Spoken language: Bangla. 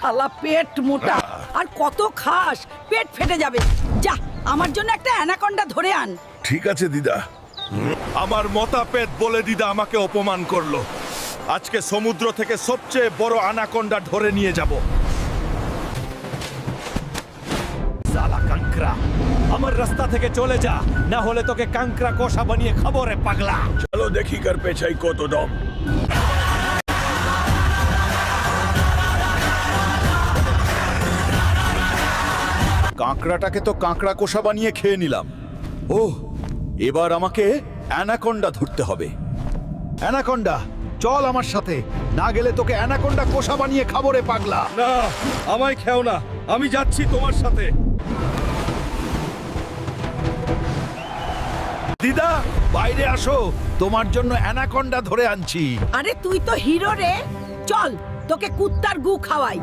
শালা পেট মোটা আর কত খাস, পেট ফেটে যাবে। যা আমার জন্য একটা অ্যানাকন্ডা ধরে আন। ঠিক আছে দিদা। আমার মতা পেট বলে দিদা আমাকে অপমান করলো। আজকে সমুদ্র থেকে সবচেয়ে বড় আনাকোন্ডা ধরে নিয়ে যাব। সালা কাংকরা, আমার রাস্তা থেকে চলে যা, না হলে তোকে কাংকরা কষা বানিয়ে খাবো রে পাগলা। চলো দেখি কার পেছাই কত দম। কাঁকড়াটাকে তো কাঁকড়া কষা বানিয়ে খেয়ে নিলাম। ওহ, এবার আমাকে অ্যানাকোন্ডা ধরতে হবে। অ্যানাকোন্ডা, চল আমার সাথে, না গেলে তোকে অ্যানাকোন্ডা কষা বানিয়ে খাবো রে পাগলা। না, আমায় খেও না, আমি যাচ্ছি তোমার সাথে। দিদা, বাইরে আসো, তোমার জন্য অ্যানাকোন্ডা ধরে আনছি। আরে তুই তো হিরো রে, চল তোকে কুত্তার গু খাওয়াই।